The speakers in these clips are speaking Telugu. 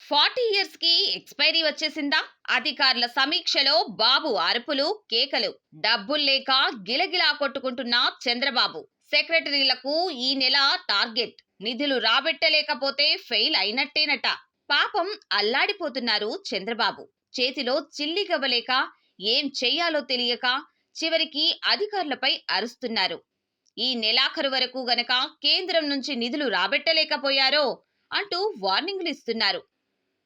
40 ఇయర్స్ కి ఎక్స్పైరీ వచ్చేసిందా? అధికారుల సమీక్షలో బాబు అరుపులు, కేకలు. డబ్బుల్లేక గిలగిలా కొట్టుకుంటున్న చంద్రబాబు. సెక్రటరీలకు ఈ నెల టార్గెట్. నిధులు రాబెట్టలేకపోతే ఫెయిల్ అయినట్టేనట. పాపం అల్లాడిపోతున్నారు చంద్రబాబు. చేతిలో చిల్లిగవ్వలేక ఏం చెయ్యాలో తెలియక చివరికి అధికారులపై అరుస్తున్నారు. ఈ నెలాఖరు వరకు గనక కేంద్రం నుంచి నిధులు రాబెట్టలేకపోయారో అంటూ వార్నింగ్లు ఇస్తున్నారు.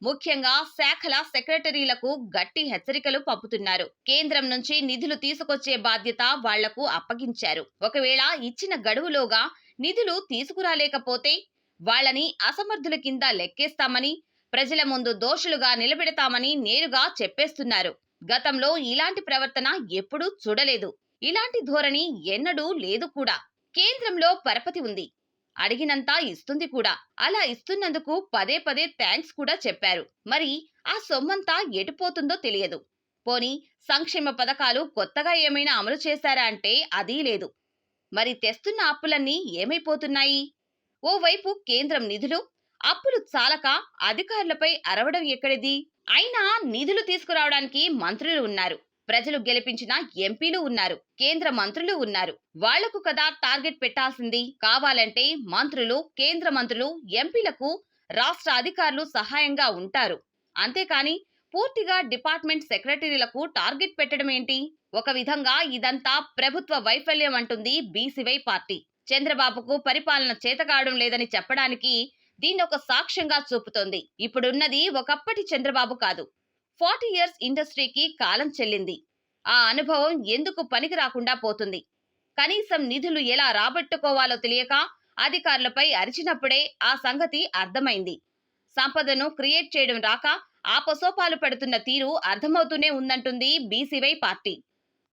ముఖ్యంగా శాఖల సెక్రటరీలకు గట్టి హెచ్చరికలు పంపుతున్నారు. కేంద్రం నుంచి నిధులు తీసుకొచ్చే బాధ్యత వాళ్లకు అప్పగించారు. ఒకవేళ ఇచ్చిన గడువులోగా నిధులు తీసుకురాలేకపోతే వాళ్ళని అసమర్థుల కింద లెక్కేస్తామని, ప్రజల ముందు దోషులుగా నిలబెడతామని నేరుగా చెప్పేస్తున్నారు. గతంలో ఇలాంటి ప్రవర్తన ఎప్పుడూ చూడలేదు. ఇలాంటి ధోరణి ఎన్నడూ లేదు కూడా. కేంద్రంలో పరపతి ఉంది, అడిగినంత ఇస్తుంది కూడా. అలా ఇస్తున్నందుకు పదే పదే థ్యాంక్స్ కూడా చెప్పారు. మరి ఆ సొమ్మంతా ఎటుపోతుందో తెలియదు. పోనీ సంక్షేమ పథకాలు కొత్తగా ఏమైనా అమలు చేశారా అంటే అదీ లేదు. మరి తెస్తున్న అప్పులన్నీ ఏమైపోతున్నాయి? ఓవైపు కేంద్రం నిధులు, అప్పులు చాలక అధికారులపై అరవడం ఎక్కడిది? అయినా నిధులు తీసుకురావడానికి మంత్రులు ఉన్నారు, ప్రజలు గెలిపించిన ఎంపీలు ఉన్నారు, కేంద్ర మంత్రులు ఉన్నారు. వాళ్లకు కదా టార్గెట్ పెట్టాల్సింది. కావాలంటే మంత్రులు, కేంద్ర మంత్రులు, ఎంపీలకు రాష్ట్ర అధికారులు సహాయంగా ఉంటారు. అంతేకాని పూర్తిగా డిపార్ట్మెంట్ సెక్రటరీలకు టార్గెట్ పెట్టడం ఏంటి? ఒక విధంగా ఇదంతా ప్రభుత్వ వైఫల్యం అంటుంది బీసీవై పార్టీ. చంద్రబాబుకు పరిపాలన చేతకావడం లేదని చెప్పడానికి దీన్నొక సాక్ష్యంగా చూపుతోంది. ఇప్పుడున్నది ఒకప్పటి చంద్రబాబు కాదు. 40 ఇయర్స్ ఇండస్ట్రీకి కాలం చెల్లింది. ఆ అనుభవం ఎందుకు పనికి రాకుండా పోతుంది? కనీసం నిధులు ఎలా రాబట్టుకోవాలో తెలియక అధికారులపై అరిచినప్పుడే ఆ సంగతి అర్థమైంది. సంపదను క్రియేట్ చేయడం రాక ఆపసోపాలు పడుతున్న తీరు అర్థమవుతూనే ఉందంటుంది బీసీవై పార్టీ.